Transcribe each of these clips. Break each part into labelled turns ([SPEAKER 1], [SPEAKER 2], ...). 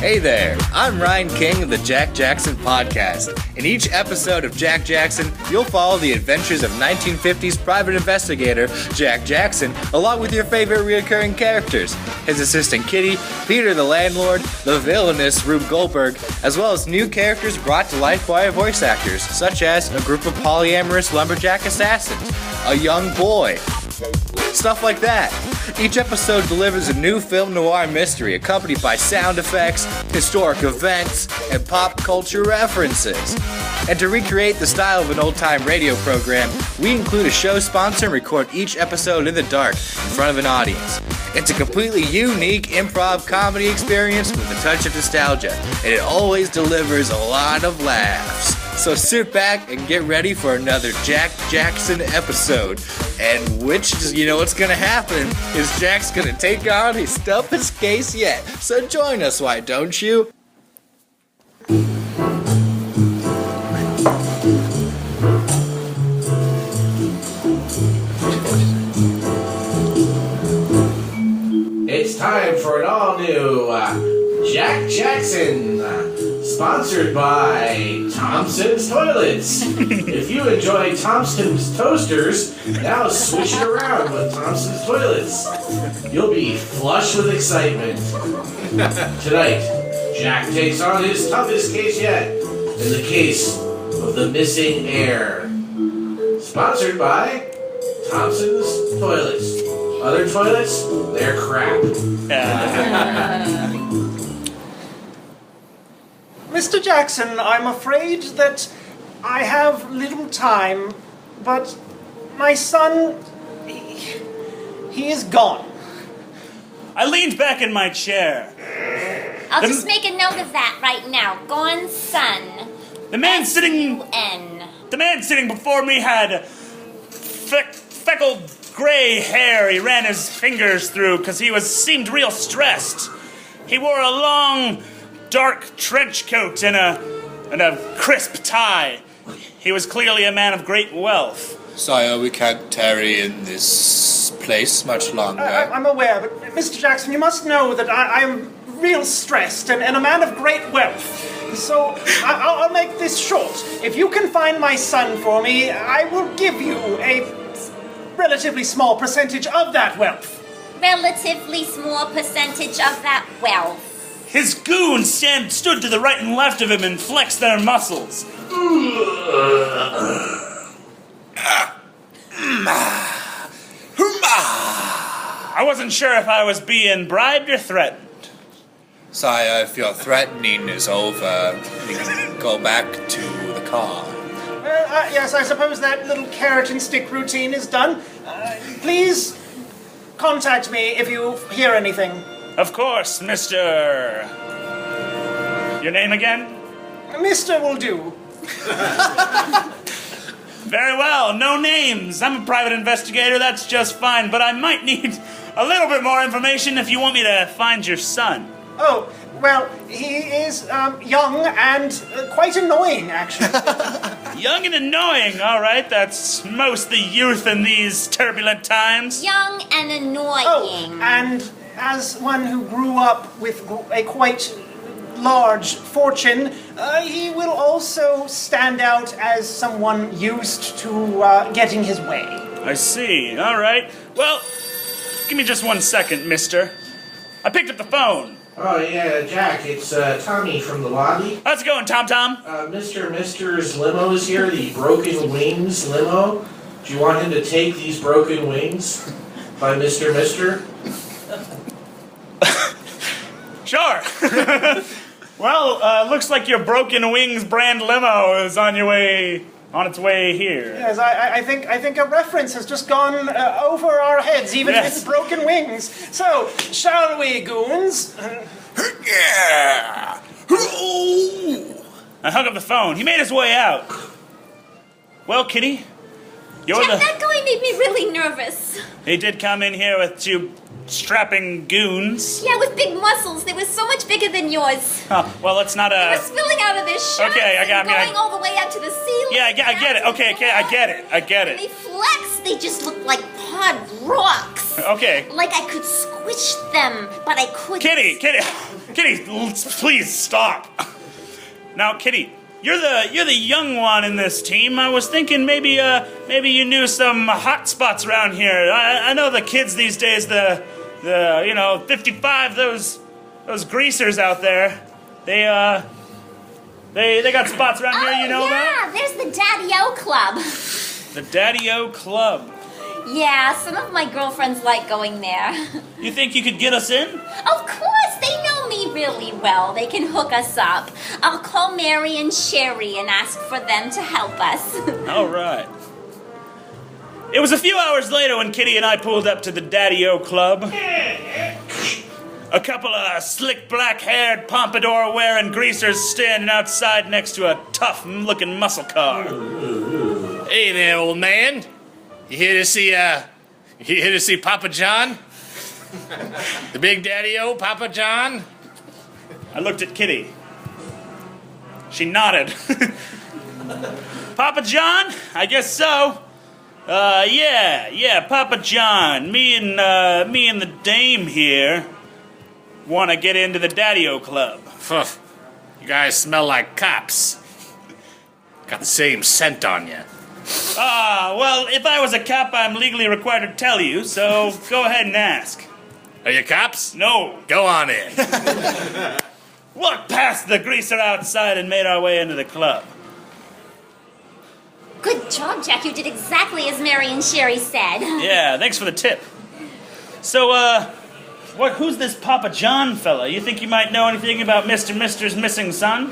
[SPEAKER 1] Hey there, I'm Ryan King of the Jack Jackson Podcast. In each episode of Jack Jackson, you'll follow the adventures of 1950s private investigator Jack Jackson, along with your favorite recurring characters, his assistant Kitty, Peter the landlord, the villainous Rube Goldberg, as well as new characters brought to life by our voice actors, such as a group of polyamorous lumberjack assassins, a young boy, stuff like that. Each episode delivers a new film noir mystery accompanied by sound effects, historic events, and pop culture references. And to recreate the style of an old-time radio program, we include a show sponsor and record each episode in the dark in front of an audience. It's a completely unique improv comedy experience with a touch of nostalgia, and it always delivers a lot of laughs. So sit back and get ready for another Jack Jackson episode. And you know what's gonna happen is Jack's gonna take on his toughest case yet. So join us, why don't you?
[SPEAKER 2] It's time for an all-new Jack Jackson, sponsored by Thompson's Toilets. If you enjoy Thompson's Toasters, now switch it around with Thompson's Toilets. You'll be flush with excitement. Tonight, Jack takes on his toughest case yet, in the case of the missing heir. Sponsored by Thompson's Toilets. Other toilets, they're crap.
[SPEAKER 3] Mr. Jackson, I'm afraid that I have little time, but my son, he is gone.
[SPEAKER 4] I leaned back in my chair.
[SPEAKER 5] I'll just make a note of that right now. Gone son.
[SPEAKER 4] The man sitting before me had freckled gray hair he ran his fingers through because he seemed real stressed. He wore a long, dark trench coat and a crisp tie. He was clearly a man of great wealth.
[SPEAKER 1] Sire, we can't tarry in this place much longer.
[SPEAKER 3] I'm aware, but Mr. Jackson, you must know that I'm real stressed and a man of great wealth. So I'll make this short. If you can find my son for me, I will give you a relatively small percentage of that wealth.
[SPEAKER 5] Relatively small percentage of that wealth.
[SPEAKER 4] His goons stood to the right and left of him and flexed their muscles. I wasn't sure if I was being bribed or threatened.
[SPEAKER 1] Sire, if your threatening is over, we can go back to the car.
[SPEAKER 3] Yes, I suppose that little carrot and stick routine is done. Please contact me if you hear anything.
[SPEAKER 4] Of course, Mr. Your name again?
[SPEAKER 3] Mr. will do.
[SPEAKER 4] Very well, no names. I'm a private investigator, that's just fine, but I might need a little bit more information if you want me to find your son.
[SPEAKER 3] Oh, well, he is young and quite annoying, actually.
[SPEAKER 4] Young and annoying, all right. That's most the youth in these turbulent times.
[SPEAKER 5] Young and annoying.
[SPEAKER 3] Oh, and as one who grew up with a quite large fortune, he will also stand out as someone used to getting his way.
[SPEAKER 4] I see, all right. Well, give me just 1 second, mister. I picked up the phone.
[SPEAKER 2] Oh, yeah, Jack, it's Tommy from the lobby.
[SPEAKER 4] How's it going, Tom?
[SPEAKER 2] Mister's limo is here, the Broken Wings limo. Do you want him to take these broken wings by Mister?
[SPEAKER 4] Sure. Well, looks like your Broken Wings brand limo is on its way here.
[SPEAKER 3] Yes, I think a reference has just gone over our heads, even if it's Broken Wings. So, shall we, goons?
[SPEAKER 1] Yeah!
[SPEAKER 4] I hung up the phone. He made his way out. Well, Kitty,
[SPEAKER 5] That guy made me really nervous.
[SPEAKER 4] He did come in here with two strapping goons.
[SPEAKER 5] Yeah, with big muscles. They were so much bigger than yours.
[SPEAKER 4] Oh, well, it's not a...
[SPEAKER 5] They were spilling out of their shirts going all the way up to the ceiling.
[SPEAKER 4] Yeah, I get it. Okay, I get it.
[SPEAKER 5] And they flexed. They just looked like hard rocks.
[SPEAKER 4] Okay.
[SPEAKER 5] Like I could squish them, but I couldn't.
[SPEAKER 4] Kitty! Kitty, please stop. Now, Kitty, you're the young one in this team. I was thinking maybe you knew some hot spots around here. I know the kids these days, the 55, those greasers out there. They got spots around here you know about?
[SPEAKER 5] Yeah, there's the Daddy-O Club.
[SPEAKER 4] The Daddy-O Club.
[SPEAKER 5] Yeah, some of my girlfriends like going there.
[SPEAKER 4] You think you could get us in?
[SPEAKER 5] Of course, they know me really well. They can hook us up. I'll call Mary and Sherry and ask for them to help us.
[SPEAKER 4] All right. It was a few hours later when Kitty and I pulled up to the Daddy-O Club. A couple of slick black-haired, pompadour-wearing greasers standing outside next to a tough-looking muscle car.
[SPEAKER 1] Hey there, old man. You here to see Papa John? The Big Daddy-O, Papa John?
[SPEAKER 4] I looked at Kitty. She nodded. Papa John? I guess so. Yeah, Papa John. Me and the dame here want to get into the Daddy-O Club.
[SPEAKER 1] You guys smell like cops. Got the same scent on you.
[SPEAKER 4] Well, if I was a cop, I'm legally required to tell you, so go ahead and ask.
[SPEAKER 1] Are you cops?
[SPEAKER 4] No.
[SPEAKER 1] Go on in.
[SPEAKER 4] Walked past the greaser outside and made our way into the club.
[SPEAKER 5] Good job, Jack. You did exactly as Mary and Sherry said.
[SPEAKER 4] Yeah, thanks for the tip. So, who's this Papa John fella? You think you might know anything about Mr. Mister's missing son?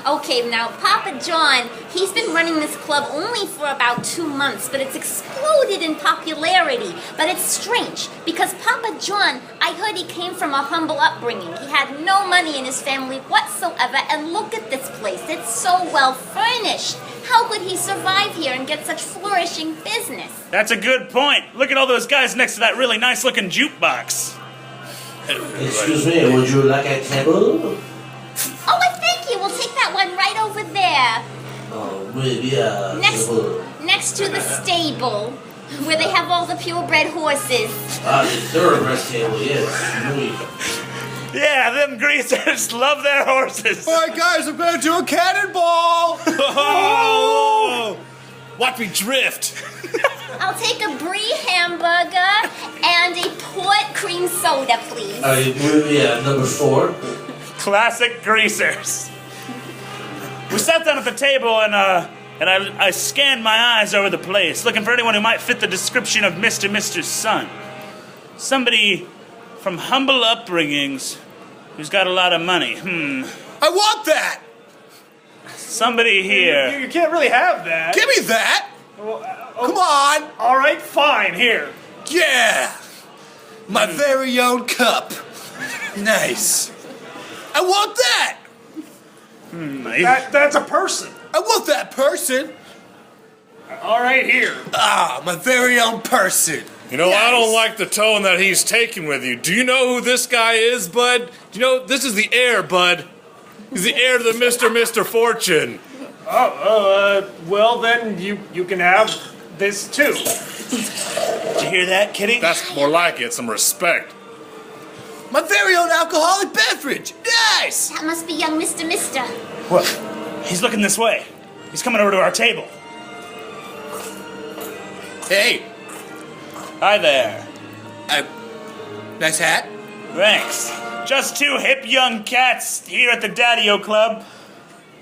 [SPEAKER 5] Okay, now, Papa John, he's been running this club only for about 2 months, but it's exploded in popularity. But it's strange, because Papa John, I heard he came from a humble upbringing. He had no money in his family whatsoever, and look at this place. It's so well furnished. How could he survive here and get such flourishing business?
[SPEAKER 4] That's a good point. Look at all those guys next to that really nice-looking jukebox.
[SPEAKER 2] Excuse me, would you like a table?
[SPEAKER 5] Oh, thank you. We'll take that one right over there.
[SPEAKER 2] Oh, maybe a table.
[SPEAKER 5] Next to the stable, where they have all the purebred horses.
[SPEAKER 2] The thoroughbred table, yes.
[SPEAKER 4] Yeah, them greasers love their horses.
[SPEAKER 1] All right, guys, I'm going to do a cannonball.
[SPEAKER 4] Oh!
[SPEAKER 1] Watch me drift.
[SPEAKER 5] I'll take a brie hamburger and a port cream soda, please.
[SPEAKER 2] Number 4.
[SPEAKER 4] Classic greasers. We sat down at the table and I scanned my eyes over the place, looking for anyone who might fit the description of Mr. Mister's son. Somebody from humble upbringings who's got a lot of money.
[SPEAKER 1] I want that.
[SPEAKER 4] Somebody here.
[SPEAKER 3] You can't really have that.
[SPEAKER 1] Give me that. Come on.
[SPEAKER 3] All right, fine, here.
[SPEAKER 1] Yeah. My very own cup. Nice. I want that.
[SPEAKER 3] That's a person.
[SPEAKER 1] I want that person.
[SPEAKER 3] All right, here.
[SPEAKER 1] My very own person.
[SPEAKER 6] You know,
[SPEAKER 1] Yes.
[SPEAKER 6] I don't like the tone that he's taking with you. Do you know who this guy is, bud? Do you know, this is the heir, bud. He's the heir to the Mr. Fortune.
[SPEAKER 3] Well then you can have this too.
[SPEAKER 4] Did you hear that, Kitty?
[SPEAKER 6] That's more like it, some respect.
[SPEAKER 1] My very own alcoholic beverage. Nice.
[SPEAKER 5] That must be young Mr. Mister.
[SPEAKER 4] What? He's looking this way. He's coming over to our table.
[SPEAKER 1] Hey.
[SPEAKER 4] Hi there.
[SPEAKER 1] Nice hat.
[SPEAKER 4] Thanks. Just 2 hip young cats here at the Daddy-O Club.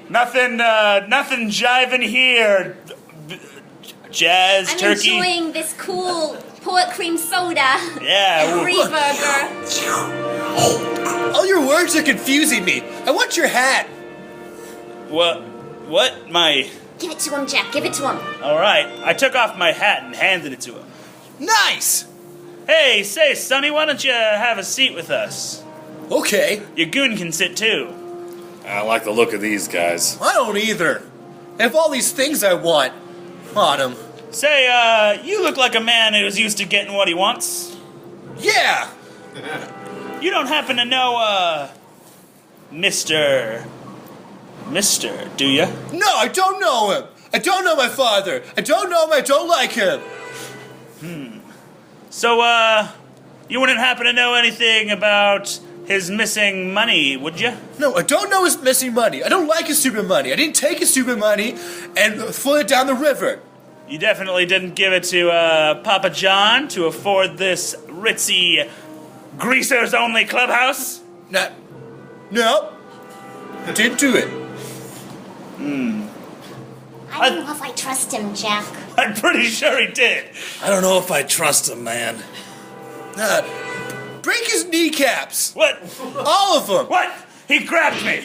[SPEAKER 4] Nothing jiving here. Jazz,
[SPEAKER 5] I'm
[SPEAKER 4] turkey.
[SPEAKER 5] enjoying this cool port cream soda.
[SPEAKER 4] Yeah.
[SPEAKER 5] And brie burger.
[SPEAKER 1] All your words are confusing me. I want your hat.
[SPEAKER 4] What? My...
[SPEAKER 5] Give it to him, Jack. Give it to him.
[SPEAKER 4] All right. I took off my hat and handed it to him.
[SPEAKER 1] Nice.
[SPEAKER 4] Hey, say, Sonny, why don't you have a seat with us?
[SPEAKER 1] Okay.
[SPEAKER 4] Your goon can sit too.
[SPEAKER 6] I don't like the look of these guys.
[SPEAKER 1] I don't either. I have all these things I want on them.
[SPEAKER 4] Say, you look like a man who's used to getting what he wants.
[SPEAKER 1] Yeah.
[SPEAKER 4] You don't happen to know, Mister, do you?
[SPEAKER 1] No, I don't know him. I don't know my father. I don't know him. I don't like him.
[SPEAKER 4] So, you wouldn't happen to know anything about his missing money, would you?
[SPEAKER 1] No, I don't know his missing money. I don't like his stupid money. I didn't take his stupid money and float it down the river.
[SPEAKER 4] You definitely didn't give it to Papa John to afford this ritzy greasers-only clubhouse?
[SPEAKER 1] No. I didn't do it.
[SPEAKER 5] I don't know if I trust him, Jack.
[SPEAKER 4] I'm pretty sure he did.
[SPEAKER 6] I don't know if I trust him, man.
[SPEAKER 1] Break his kneecaps.
[SPEAKER 4] What?
[SPEAKER 1] All of them.
[SPEAKER 4] What? He grabbed me.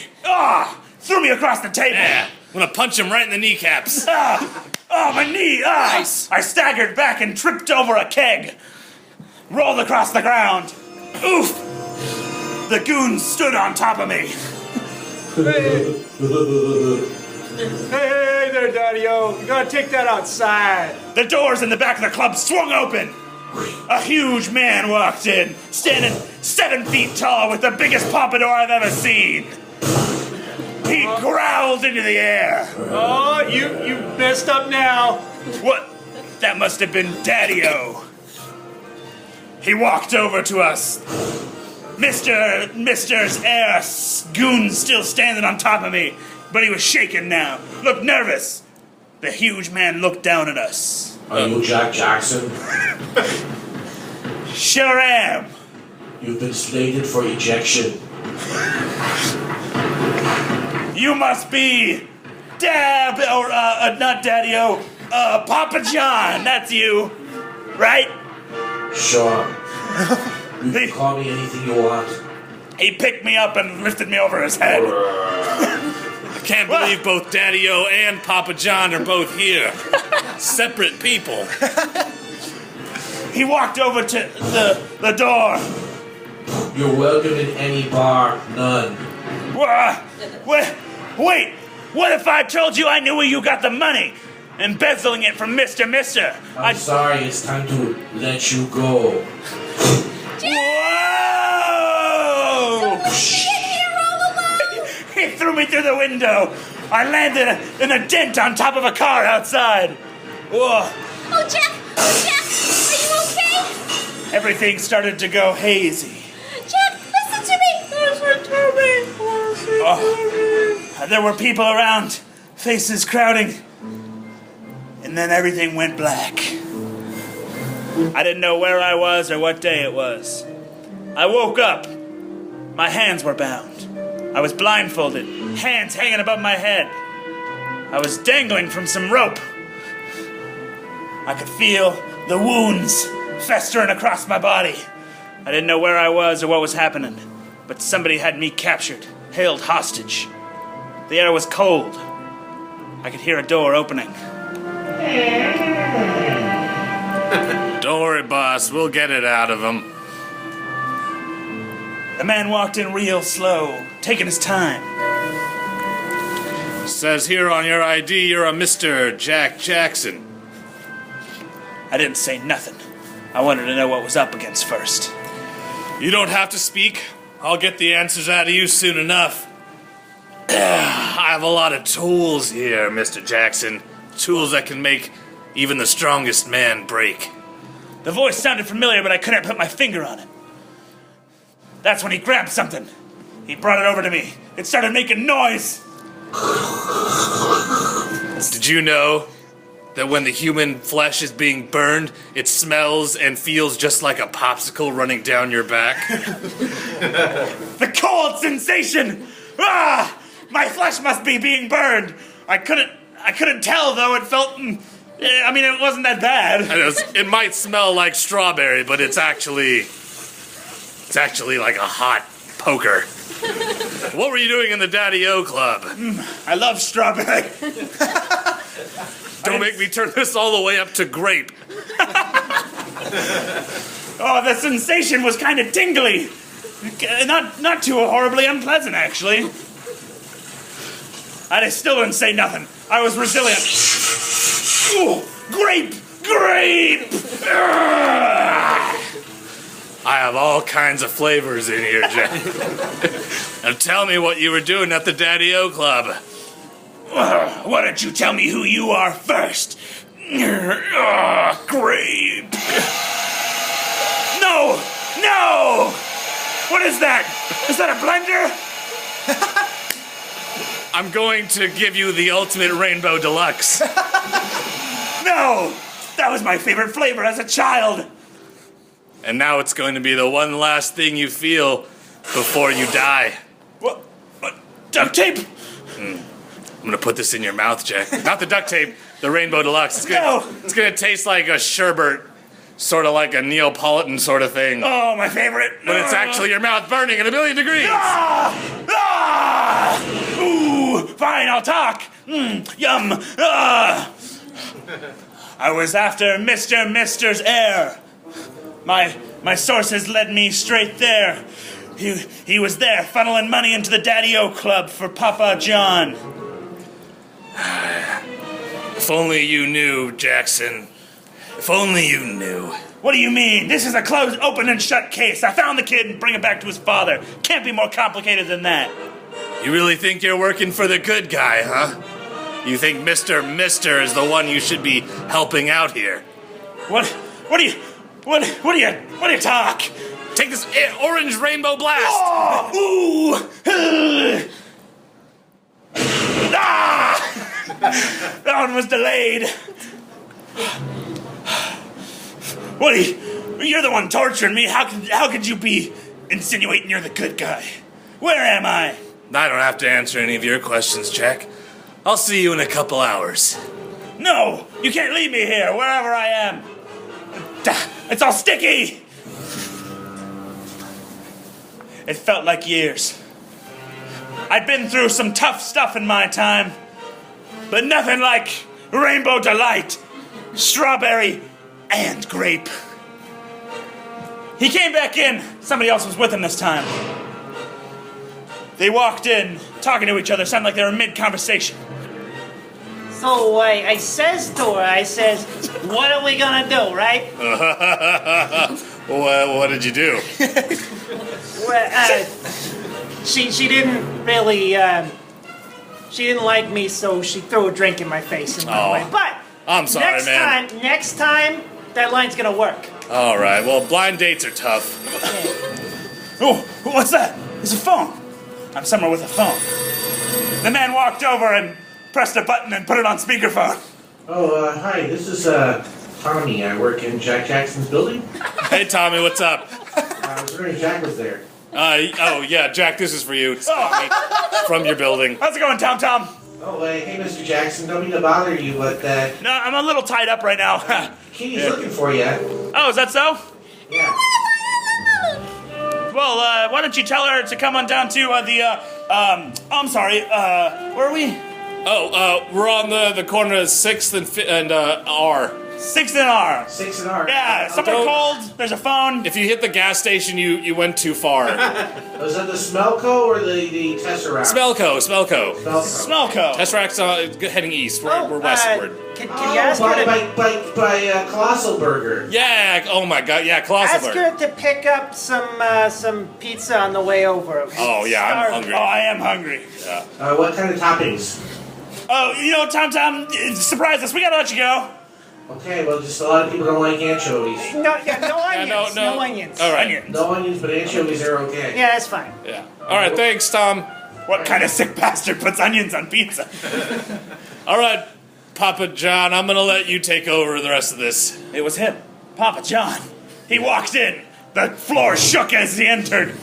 [SPEAKER 4] Threw me across the table.
[SPEAKER 6] Yeah, I'm gonna punch him right in the kneecaps.
[SPEAKER 4] My knee.
[SPEAKER 1] Nice.
[SPEAKER 4] I staggered back and tripped over a keg. Rolled across the ground. Oof. The goons stood on top of me.
[SPEAKER 3] Hey there, Daddy-O. You gotta take that outside.
[SPEAKER 4] The doors in the back of the club swung open. A huge man walked in, standing 7 feet tall with the biggest pompadour I've ever seen. He growled into the air.
[SPEAKER 3] Oh, you messed up now.
[SPEAKER 4] What? That must have been Daddy-O. He walked over to us. Mister's Heir goon still standing on top of me, but he was shaking now. Looked nervous. The huge man looked down at us.
[SPEAKER 2] Are you Jack Jackson?
[SPEAKER 4] Sure am.
[SPEAKER 2] You've been slated for ejection.
[SPEAKER 4] You must be not Daddy-O, Papa John. That's you, right?
[SPEAKER 2] Sure. You can call me anything you want.
[SPEAKER 4] He picked me up and lifted me over his head.
[SPEAKER 6] I can't believe both Daddy-O and Papa John are both here. Separate people.
[SPEAKER 4] He walked over to the door.
[SPEAKER 2] You're welcome in any bar, none.
[SPEAKER 4] Wait, what if I told you I knew where you got the money? Embezzling it from Mister.
[SPEAKER 2] I'm sorry, it's time to let you go.
[SPEAKER 4] Whoa! He threw me through the window. I landed in a dent on top of a car outside. Whoa.
[SPEAKER 5] Oh, Jack! Are you okay?
[SPEAKER 4] Everything started to go hazy.
[SPEAKER 5] Jack, listen to me! Listen to me!
[SPEAKER 4] There were people around, faces crowding. And then everything went black. I didn't know where I was or what day it was. I woke up. My hands were bound. I was blindfolded, hands hanging above my head. I was dangling from some rope. I could feel the wounds festering across my body. I didn't know where I was or what was happening, but somebody had me captured, held hostage. The air was cold. I could hear a door opening.
[SPEAKER 6] Don't worry, boss. We'll get it out of him.
[SPEAKER 4] The man walked in real slow, taking his time.
[SPEAKER 6] Says here on your ID you're a Mr. Jack Jackson.
[SPEAKER 4] I didn't say nothing. I wanted to know what was up against first.
[SPEAKER 6] You don't have to speak. I'll get the answers out of you soon enough. I have a lot of tools here, Mr. Jackson. Tools that can make even the strongest man break.
[SPEAKER 4] The voice sounded familiar, but I couldn't put my finger on it. That's when he grabbed something. He brought it over to me. It started making noise.
[SPEAKER 6] Did you know that when the human flesh is being burned, it smells and feels just like a popsicle running down your back?
[SPEAKER 4] The cold sensation! My flesh must be being burned. I couldn't tell, though. It felt... it wasn't that bad.
[SPEAKER 6] It might smell like strawberry, but it's actually like a hot poker. What were you doing in the Daddy-O Club?
[SPEAKER 4] I love strawberry.
[SPEAKER 6] Don't make me turn this all the way up to grape.
[SPEAKER 4] The sensation was kind of tingly. Not too horribly unpleasant, actually. I still didn't say nothing. I was resilient. Ooh, grape!
[SPEAKER 6] I have all kinds of flavors in here, Jack. Now tell me what you were doing at the Daddy-O Club.
[SPEAKER 4] Why don't you tell me who you are first? Grape. No! What is that? Is that a blender?
[SPEAKER 6] I'm going to give you the ultimate Rainbow Deluxe.
[SPEAKER 4] No! That was my favorite flavor as a child.
[SPEAKER 6] And now it's going to be the one last thing you feel before you die.
[SPEAKER 4] What? Duct tape?
[SPEAKER 6] I'm gonna put this in your mouth, Jack. Not the duct tape, the Rainbow Deluxe. It's gonna taste like a sherbet, sort of like a Neapolitan sort of thing.
[SPEAKER 4] Oh, my favorite.
[SPEAKER 6] But it's actually your mouth burning at 1,000,000 degrees.
[SPEAKER 4] Ooh, fine, I'll talk. Yum. I was after Mister's Heir. My sources led me straight there. He was there, funneling money into the Daddy-O Club for Papa John.
[SPEAKER 6] If only you knew, Jackson. If only you knew.
[SPEAKER 4] What do you mean? This is a closed, open and shut case. I found the kid and bring him back to his father. Can't be more complicated than that.
[SPEAKER 6] You really think you're working for the good guy, huh? You think Mister is the one you should be helping out here?
[SPEAKER 4] What do you talk?
[SPEAKER 6] Take this orange rainbow blast!
[SPEAKER 4] Oh, ooh! Ah! That one was delayed. You're the one torturing me. How could you be insinuating you're the good guy? Where am I?
[SPEAKER 6] I don't have to answer any of your questions, Jack. I'll see you in a couple hours.
[SPEAKER 4] No, you can't leave me here, wherever I am. It's all sticky. It felt like years. I'd been through some tough stuff in my time, but nothing like Rainbow Delight, strawberry, and grape. He came back in. Somebody else was with him this time. They walked in, talking to each other, sounded like they were mid-conversation.
[SPEAKER 3] So I says to her, I says, what are we gonna do, right?
[SPEAKER 6] Well, what did you do?
[SPEAKER 3] Well, she didn't really, she didn't like me, so she threw a drink in my face and went away. But
[SPEAKER 6] I'm sorry, man.
[SPEAKER 3] Next time, that line's gonna work.
[SPEAKER 6] All right, well, blind dates are tough.
[SPEAKER 4] Oh, what's that? It's a phone. I'm somewhere with a phone. The man walked over and pressed a button and put it on speakerphone.
[SPEAKER 2] Oh, hi, this is Tommy. I work in Jack Jackson's building.
[SPEAKER 6] Hey, Tommy, what's up?
[SPEAKER 2] I was wondering if Jack was there.
[SPEAKER 6] Oh, yeah, Jack, this is for you. It's Tommy from your building.
[SPEAKER 4] How's it going, Tom?
[SPEAKER 2] Oh, hey, Mr. Jackson, don't mean to bother you, but
[SPEAKER 4] No, I'm a little tied up right now.
[SPEAKER 2] Kitty's looking for you.
[SPEAKER 4] Oh, is that so?
[SPEAKER 2] Yeah.
[SPEAKER 4] Well, why don't you tell her to come on down to I'm sorry, where are we?
[SPEAKER 6] Oh, we're on the corner of 6th and R.
[SPEAKER 4] 6th and R.
[SPEAKER 2] 6 and R.
[SPEAKER 4] Yeah, somewhere cold, there's a phone.
[SPEAKER 6] If you hit the gas station, you went too far.
[SPEAKER 2] Was that the Smelco or the Tesseract?
[SPEAKER 6] Smelco.
[SPEAKER 4] Smellco.
[SPEAKER 6] Tesseract's heading east. We're westward.
[SPEAKER 3] Can you ask her to...
[SPEAKER 2] by Colossal Burger.
[SPEAKER 6] Yeah, oh my god, yeah, Colossal
[SPEAKER 3] Ask
[SPEAKER 6] Burger.
[SPEAKER 3] her to pick up some pizza on the way over.
[SPEAKER 6] Oh, yeah, I'm hungry.
[SPEAKER 4] Oh, I am hungry.
[SPEAKER 6] Yeah.
[SPEAKER 2] What kind of toppings?
[SPEAKER 4] Oh, you know, Tom, surprise us. We gotta let you go.
[SPEAKER 2] Okay, well, just a lot of people don't like anchovies.
[SPEAKER 3] No onions.
[SPEAKER 6] no.
[SPEAKER 3] No onions.
[SPEAKER 6] All right.
[SPEAKER 4] Onions.
[SPEAKER 2] No onions, but anchovies are okay.
[SPEAKER 3] Yeah, that's fine.
[SPEAKER 6] Yeah. All right, thanks, Tom.
[SPEAKER 4] What kind of sick bastard puts onions on pizza?
[SPEAKER 6] All right, Papa John, I'm gonna let you take over the rest of this.
[SPEAKER 4] It was him, Papa John. He walked in. The floor shook as he entered.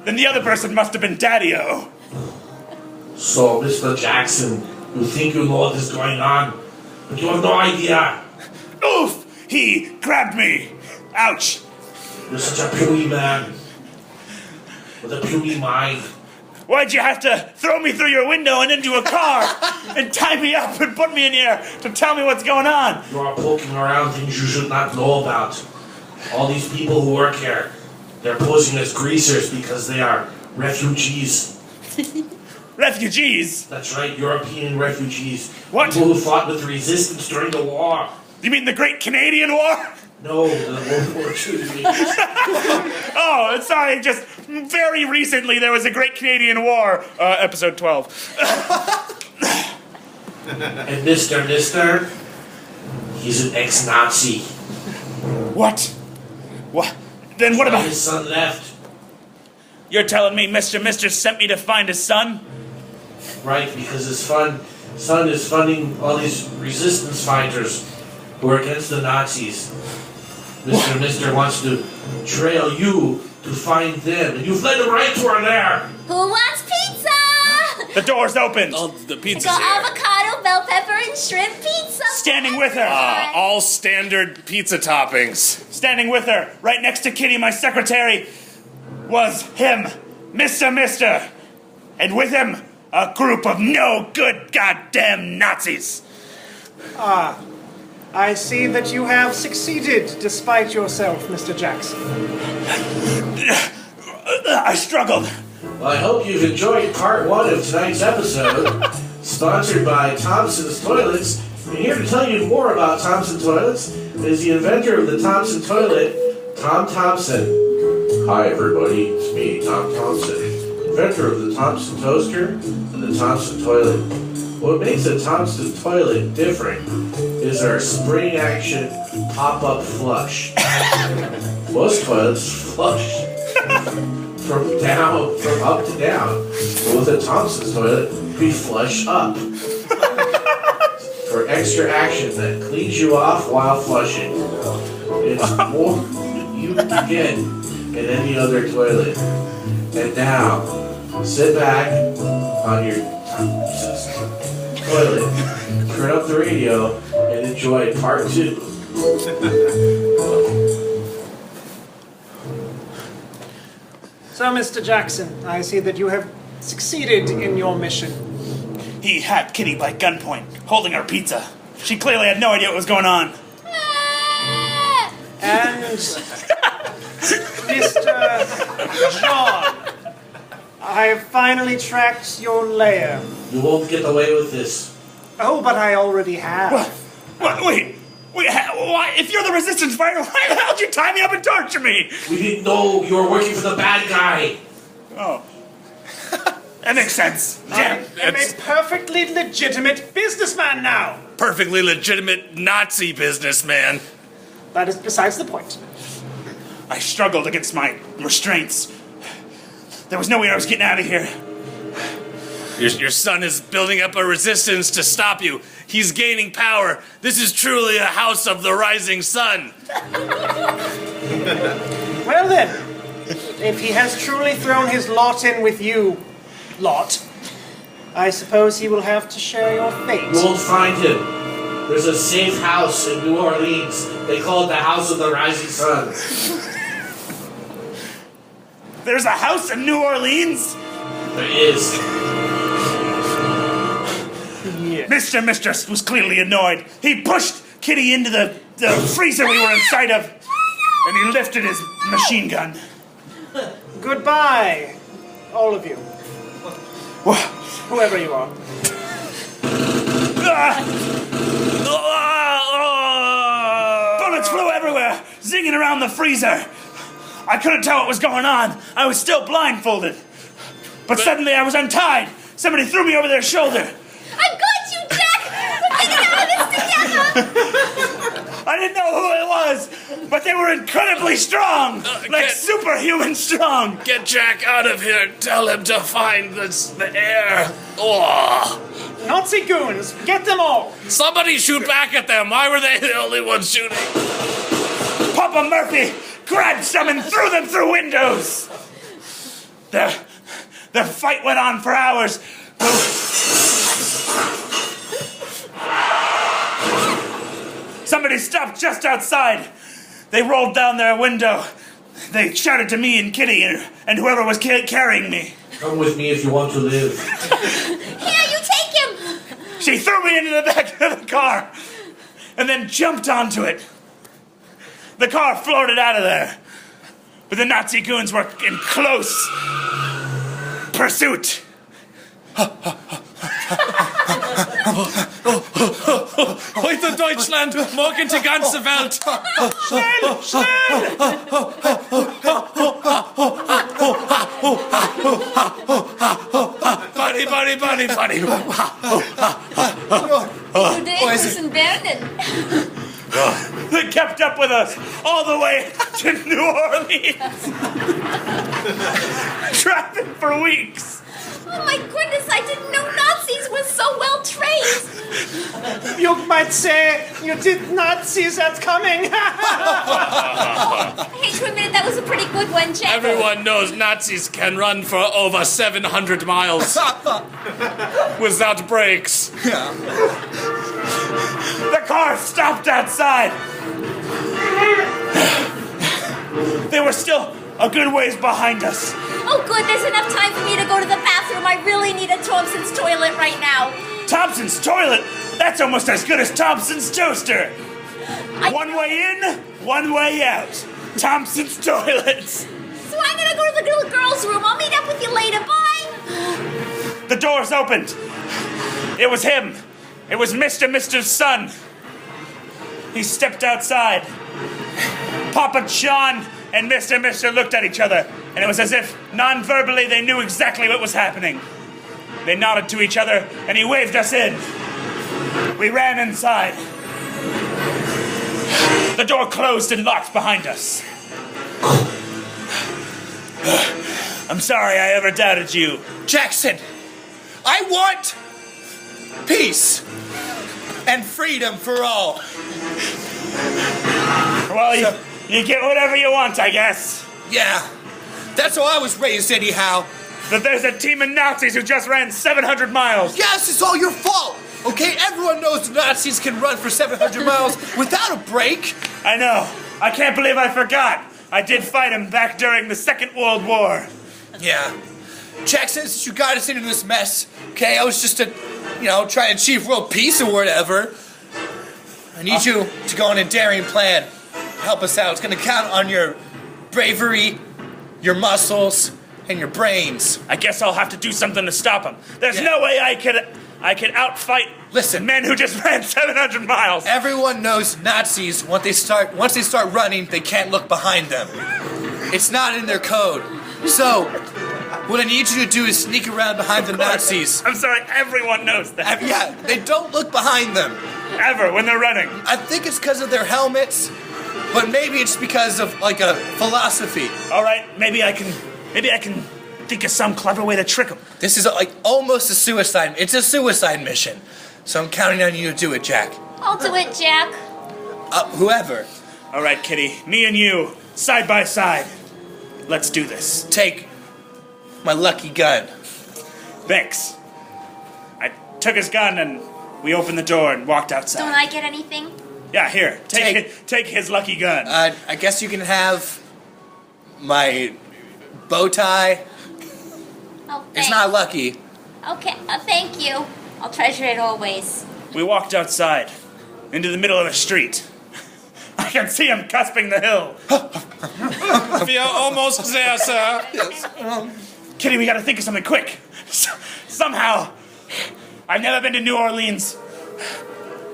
[SPEAKER 4] Then the other person must have been Daddy-O.
[SPEAKER 2] So, Mr. Jackson, you think you know what is going on, but you have no idea.
[SPEAKER 4] Oof! He grabbed me. Ouch.
[SPEAKER 2] You're such a puny man with a puny mind.
[SPEAKER 4] Why'd you have to throw me through your window and into a car and tie me up and put me in here to tell me what's going on?
[SPEAKER 2] You are poking around things you should not know about. All these people who work here, they're posing as greasers because they are refugees.
[SPEAKER 4] Refugees?
[SPEAKER 2] That's right, European refugees.
[SPEAKER 4] What?
[SPEAKER 2] People who fought with the resistance during the war.
[SPEAKER 4] You mean the Great Canadian War?
[SPEAKER 2] No, the World War II.
[SPEAKER 4] Oh, sorry, just very recently there was a Great Canadian War, episode 12.
[SPEAKER 2] And Mr. He's an ex-Nazi.
[SPEAKER 4] What? What? Then what about...
[SPEAKER 2] His son left.
[SPEAKER 4] You're telling me Mr. sent me to find his son?
[SPEAKER 2] Right, because his son is funding all these resistance fighters who are against the Nazis. Mr. wants to trail you to find them, and you've led him right to her there.
[SPEAKER 5] Who wants pizza?
[SPEAKER 4] The door's open.
[SPEAKER 6] Oh, the pizza's
[SPEAKER 5] Go
[SPEAKER 6] here.
[SPEAKER 5] avocado, bell pepper, and shrimp pizza.
[SPEAKER 4] Standing with her.
[SPEAKER 6] All standard pizza toppings.
[SPEAKER 4] Standing with her, right next to Kitty, my secretary, was him, Mr. And with him, a group of no good goddamn Nazis.
[SPEAKER 3] I see that you have succeeded despite yourself, Mr. Jackson.
[SPEAKER 4] I struggled.
[SPEAKER 2] Well, I hope you've enjoyed part 1 of tonight's episode, sponsored by Thompson's Toilets. And here to tell you more about Thompson Toilets is the inventor of the Thompson Toilet, Tom Thompson. Hi, everybody. It's me, Tom Thompson, inventor of the Thompson Toaster and the Thompson Toilet. What makes a Thompson Toilet different is our spring action pop-up flush. Most toilets flush from up to down. But with a Thompson toilet, we flush up. For extra action that cleans you off while flushing. It's more than you can get in any other toilet. And now, sit back on your toilet, turn up the radio, and enjoy part 2.
[SPEAKER 3] So, Mr. Jackson, I see that you have succeeded in your mission.
[SPEAKER 4] He had Kitty by gunpoint, holding her pizza. She clearly had no idea what was going on.
[SPEAKER 3] And Mr. John, I have finally tracked your lair.
[SPEAKER 2] You won't get away with this.
[SPEAKER 3] Oh, but I already have.
[SPEAKER 4] Wait, why? If you're the resistance fighter, why the hell did you tie me up and torture me?
[SPEAKER 2] We didn't know you were working for the bad guy.
[SPEAKER 4] Oh. That makes sense.
[SPEAKER 3] I am a perfectly legitimate businessman now.
[SPEAKER 6] Perfectly legitimate Nazi businessman.
[SPEAKER 3] That is besides the point.
[SPEAKER 4] I struggled against my restraints. There was no way I was getting out of here.
[SPEAKER 6] Your son is building up a resistance to stop you. He's gaining power. This is truly a house of the rising sun.
[SPEAKER 3] Well then, if he has truly thrown his lot in with you, I suppose he will have to share your fate.
[SPEAKER 2] You won't find him. There's a safe house in New Orleans. They call it the House of the Rising Sun.
[SPEAKER 4] There's a house in New Orleans?
[SPEAKER 2] There is.
[SPEAKER 3] Yeah.
[SPEAKER 4] Mr. was clearly annoyed. He pushed Kitty into the freezer we were inside of, and he lifted his machine gun.
[SPEAKER 3] Goodbye, all of you. Whoever you are.
[SPEAKER 4] Bullets flew everywhere, zinging around the freezer. I couldn't tell what was going on. I was still blindfolded. But suddenly I was untied. Somebody threw me over their shoulder.
[SPEAKER 5] I got you, Jack! We're getting out of this together!
[SPEAKER 4] I didn't know who it was, but they were incredibly strong. Like superhuman strong.
[SPEAKER 6] Get Jack out of here. Tell him to find the Heir. Oh.
[SPEAKER 3] Nazi goons, get them all!
[SPEAKER 6] Somebody shoot back at them. Why were they the only ones shooting?
[SPEAKER 4] Papa Murphy grabbed some and threw them through windows. The fight went on for hours. Somebody stopped just outside. They rolled down their window. They shouted to me and Kitty and whoever was carrying me.
[SPEAKER 2] Come with me if you want to live.
[SPEAKER 5] Here, you take him!
[SPEAKER 4] She threw me into the back of the car and then jumped onto it. The car floated out of there, but the Nazi goons were in close pursuit.
[SPEAKER 6] Heute Deutschland, morgen die ganze Welt.
[SPEAKER 4] Schnell, schnell!
[SPEAKER 6] Buddy.
[SPEAKER 5] Today was in Berlin.
[SPEAKER 4] They kept up with us all the way to New Orleans. Trapping for weeks.
[SPEAKER 5] Oh my goodness, I didn't know Nazis were so well trained.
[SPEAKER 3] You might say you did not see that coming.
[SPEAKER 5] I hate to admit it, that was a pretty good one, Jack.
[SPEAKER 6] Everyone knows Nazis can run for over 700 miles without brakes.
[SPEAKER 4] The car stopped outside. They were still a good ways behind us.
[SPEAKER 5] Oh good, there's enough time for me to go to the bathroom. I really need a Thompson's toilet right now.
[SPEAKER 4] Thompson's toilet? That's almost as good as Thompson's toaster. One way in, one way out. Thompson's toilets.
[SPEAKER 5] So I'm gonna go to the little girl's room. I'll meet up with you later. Bye.
[SPEAKER 4] The doors opened. It was him. It was Mr.'s son. He stepped outside. Papa John and Mr. looked at each other, and it was as if, non-verbally, they knew exactly what was happening. They nodded to each other, and he waved us in. We ran inside. The door closed and locked behind us. I'm sorry I ever doubted you.
[SPEAKER 1] Jackson, I want peace and freedom for all.
[SPEAKER 4] Well, you get whatever you want, I guess.
[SPEAKER 1] Yeah, that's how I was raised anyhow.
[SPEAKER 4] But there's a team of Nazis who just ran 700 miles.
[SPEAKER 1] Yes, it's all your fault. Okay, everyone knows the Nazis can run for 700 miles without a break.
[SPEAKER 4] I know. I can't believe I forgot. I did fight him back during the Second World War.
[SPEAKER 1] Yeah. Jackson, since you got us into this mess, okay, I was just to, try to achieve world peace or whatever. I need you to go on a daring plan. Help us out. It's going to count on your bravery, your muscles, and your brains.
[SPEAKER 4] I guess I'll have to do something to stop him. There's no way I could outfight men who just ran 700 miles.
[SPEAKER 1] Everyone knows Nazis, once they start running, they can't look behind them. It's not in their code. So, what I need you to do is sneak around behind the Nazis.
[SPEAKER 4] I'm sorry, everyone knows that.
[SPEAKER 1] Yeah, they don't look behind them.
[SPEAKER 4] Ever, when they're running.
[SPEAKER 1] I think it's because of their helmets, but maybe it's because of, a philosophy.
[SPEAKER 4] All right, maybe I can think of some clever way to trick them.
[SPEAKER 1] This is, almost a suicide. It's a suicide mission. So I'm counting on you to do it, Jack.
[SPEAKER 5] I'll do it, Jack.
[SPEAKER 1] Whoever.
[SPEAKER 4] All right, Kitty. Me and you, side by side. Let's do this.
[SPEAKER 1] Take my lucky gun.
[SPEAKER 4] Thanks. I took his gun and we opened the door and walked outside.
[SPEAKER 5] Don't I get anything?
[SPEAKER 4] Yeah, here. Take his lucky gun.
[SPEAKER 1] I guess you can have my bow tie.
[SPEAKER 5] Oh, thanks.
[SPEAKER 1] It's not lucky.
[SPEAKER 5] Okay, thank you. I'll treasure it always.
[SPEAKER 4] We walked outside, into the middle of the street. I can see him cusping the hill.
[SPEAKER 6] We are almost there, sir.
[SPEAKER 1] Yes.
[SPEAKER 4] Kitty, we gotta think of something quick. Somehow. I've never been to New Orleans,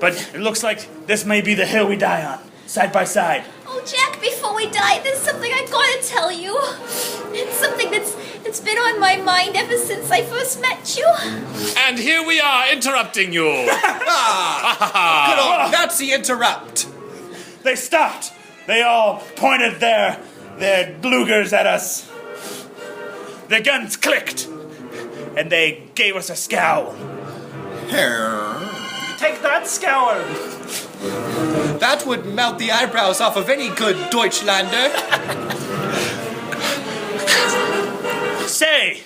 [SPEAKER 4] but it looks like this may be the hill we die on, side by side.
[SPEAKER 5] Oh, Jack, before we die, there's something I gotta tell you. It's something that's been on my mind ever since I first met you.
[SPEAKER 6] And here we are interrupting you.
[SPEAKER 1] Good old Nazi interrupt.
[SPEAKER 4] They stopped. They all pointed their Lugers at us. Their guns clicked, and they gave us a scowl.
[SPEAKER 3] Take that, scowl.
[SPEAKER 1] That would melt the eyebrows off of any good Deutschlander.
[SPEAKER 4] Say,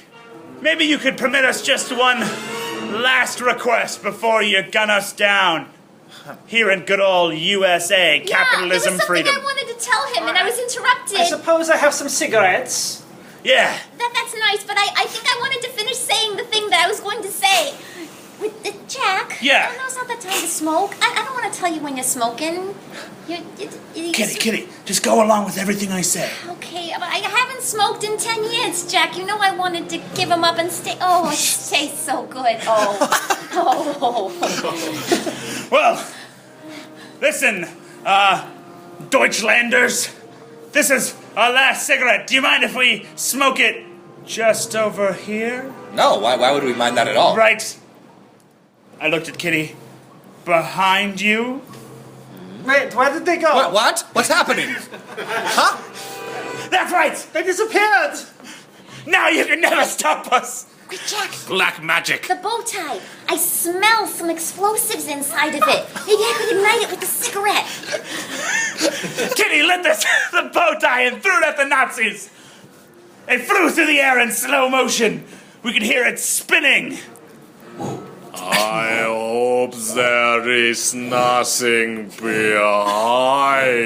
[SPEAKER 4] maybe you could permit us just one last request before you gun us down. Here in good old USA, capitalism,
[SPEAKER 5] there was
[SPEAKER 4] freedom.
[SPEAKER 5] something I wanted to tell him, and I was interrupted.
[SPEAKER 3] I suppose I have some cigarettes.
[SPEAKER 4] Yeah.
[SPEAKER 5] That's nice, but I think I wanted to finish saying the thing that I was going to say. With Jack.
[SPEAKER 4] Yeah.
[SPEAKER 5] Oh, no, it's not the time to smoke. I don't want to tell you when you're smoking.
[SPEAKER 4] Kitty, just go along with everything I say.
[SPEAKER 5] Okay, but I haven't smoked in 10 years, Jack. You know I wanted to give him up and stay. Oh, it tastes so good. Oh.
[SPEAKER 4] Well, listen, Deutschlanders. This is our last cigarette. Do you mind if we smoke it just over here?
[SPEAKER 1] No, why would we mind that at all?
[SPEAKER 4] Right. I looked at Kitty. Behind you?
[SPEAKER 3] Wait, where did they go?
[SPEAKER 1] What? What's happening? Huh?
[SPEAKER 4] That's right!
[SPEAKER 3] They disappeared!
[SPEAKER 4] Now you can never stop us!
[SPEAKER 5] Wait, Jack,
[SPEAKER 6] Black magic.
[SPEAKER 5] the bow tie. I smell some explosives inside of it. Maybe I could ignite it with a cigarette.
[SPEAKER 4] Kitty lit the bow tie and threw it at the Nazis! It flew through the air in slow motion. We could hear it spinning.
[SPEAKER 6] I hope there is nothing behind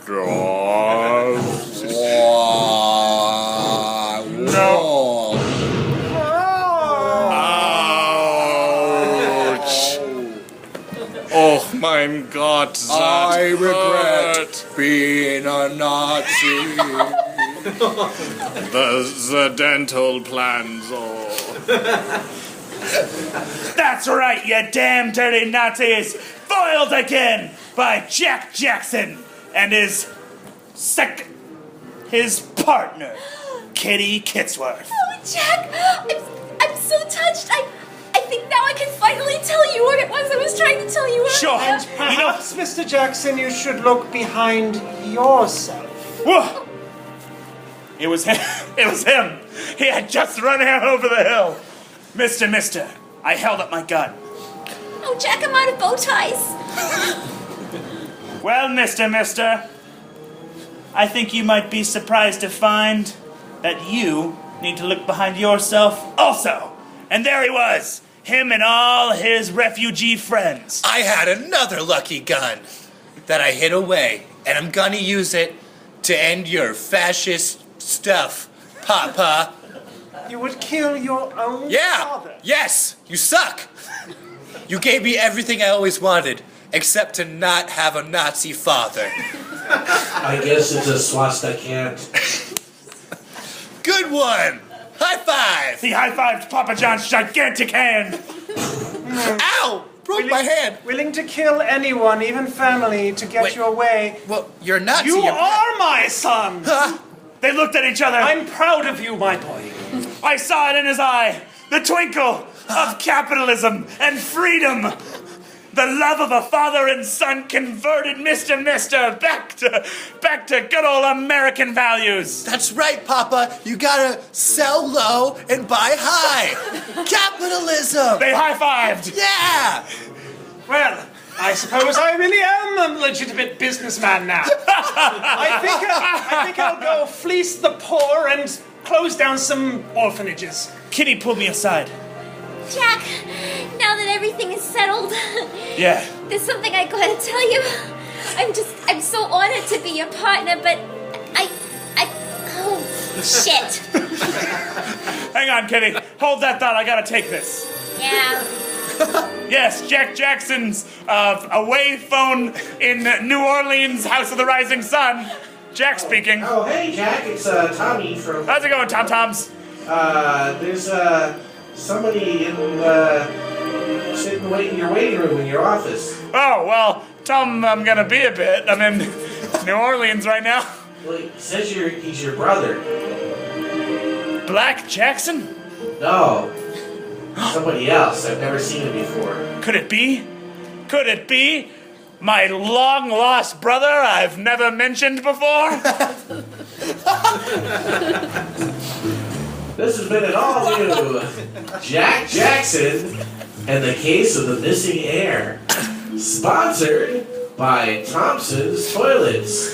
[SPEAKER 6] us.
[SPEAKER 1] No.
[SPEAKER 6] Ouch. Oh, mein Gott, that
[SPEAKER 1] I regret
[SPEAKER 6] hurt.
[SPEAKER 1] being a Nazi.
[SPEAKER 6] The dental plans, oh.
[SPEAKER 4] That's right, you damn dirty Nazis! Foiled again by Jack Jackson and his partner, Kitty Kitsworth.
[SPEAKER 5] Oh, Jack, I'm so touched. I think now I can finally tell you what it was I was trying to tell you earlier.
[SPEAKER 4] Sure.
[SPEAKER 3] Perhaps, Mr. Jackson, you should look behind yourself.
[SPEAKER 4] Whoa! It was him. It was him. He had just run out over the hill. Mister, I held up my gun.
[SPEAKER 5] Oh, Jack, I'm out of bow ties.
[SPEAKER 4] Well, mister, I think you might be surprised to find that you need to look behind yourself also. And there he was, him and all his refugee friends.
[SPEAKER 1] I had another lucky gun that I hid away, and I'm gonna use it to end your fascist stuff, Papa.
[SPEAKER 3] You would kill your own father?
[SPEAKER 1] Yes! You suck! You gave me everything I always wanted, except to not have a Nazi father.
[SPEAKER 2] I guess it's a swastika.
[SPEAKER 1] Good one! High five!
[SPEAKER 4] He high-fived Papa John's gigantic hand.
[SPEAKER 1] Ow! Broke my hand!
[SPEAKER 3] Willing to kill anyone, even family, to get
[SPEAKER 1] Wait.
[SPEAKER 3] your way.
[SPEAKER 1] Well, you're Nazi.
[SPEAKER 3] You
[SPEAKER 1] you're-
[SPEAKER 3] are my son!
[SPEAKER 1] Huh?
[SPEAKER 4] They looked at each other.
[SPEAKER 3] I'm proud of you, my boy.
[SPEAKER 4] I saw it in his eye. The twinkle of capitalism and freedom. The love of a father and son converted Mister back to good old American values.
[SPEAKER 1] That's right, Papa. You gotta sell low and buy high. Capitalism!
[SPEAKER 4] They high-fived.
[SPEAKER 1] Yeah!
[SPEAKER 3] Well, I suppose I really am a legitimate businessman now. I think I'll go fleece the poor and close down some orphanages.
[SPEAKER 4] Kitty pulled me aside.
[SPEAKER 5] Jack, now that everything is settled,
[SPEAKER 4] Yeah.
[SPEAKER 5] there's something I gotta tell you. I'm so honored to be your partner, but oh, shit.
[SPEAKER 4] Hang on, Kitty. Hold that thought. I gotta take this.
[SPEAKER 5] Yeah.
[SPEAKER 4] Yes, Jack Jackson's away phone in New Orleans, House of the Rising Sun. Jack speaking.
[SPEAKER 2] Oh, hey, Jack, it's Tommy from...
[SPEAKER 4] How's it going, Tom Toms?
[SPEAKER 2] There's somebody sitting waiting in your waiting room in your office.
[SPEAKER 4] Oh, well, tell him I'm gonna be a bit. I'm in New Orleans right now.
[SPEAKER 2] Well, he says he's your brother.
[SPEAKER 4] Black Jackson?
[SPEAKER 2] No, somebody else. I've never seen him before.
[SPEAKER 4] Could it be? Could it be? My long-lost brother I've never mentioned before?
[SPEAKER 2] This has been an all-new Jack Jackson and the Case of the Missing Heir. Sponsored by Thompson's Toilets.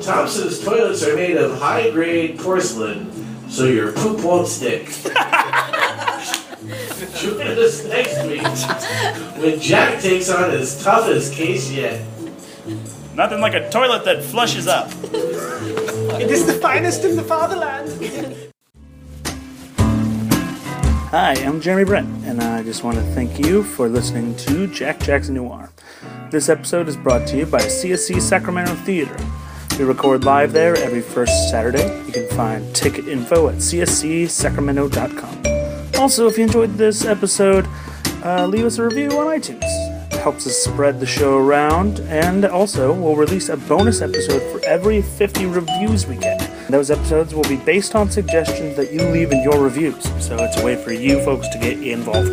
[SPEAKER 2] Thompson's Toilets are made of high-grade porcelain, so your poop won't stick. Tune in this next week when Jack takes on his toughest case yet.
[SPEAKER 4] Nothing like a toilet that flushes up.
[SPEAKER 3] It is the finest in the fatherland.
[SPEAKER 7] Hi, I'm Jeremy Brint, and I just want to thank you for listening to Jack Jackson Noir. This episode is brought to you by CSC Sacramento Theater. We record live there every first Saturday. You can find ticket info at cscsacramento.com. Also, if you enjoyed this episode, leave us a review on iTunes. It helps us spread the show around, and also we'll release a bonus episode for every 50 reviews we get. Those episodes will be based on suggestions that you leave in your reviews, so it's a way for you folks to get involved.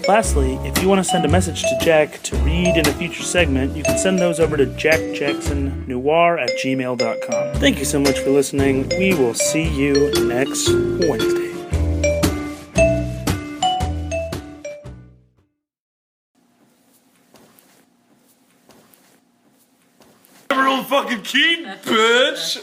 [SPEAKER 7] Lastly, if you want to send a message to Jack to read in a future segment, you can send those over to jackjacksonnoir@gmail.com. Thank you so much for listening. We will see you next Wednesday.
[SPEAKER 6] Fucking key, bitch!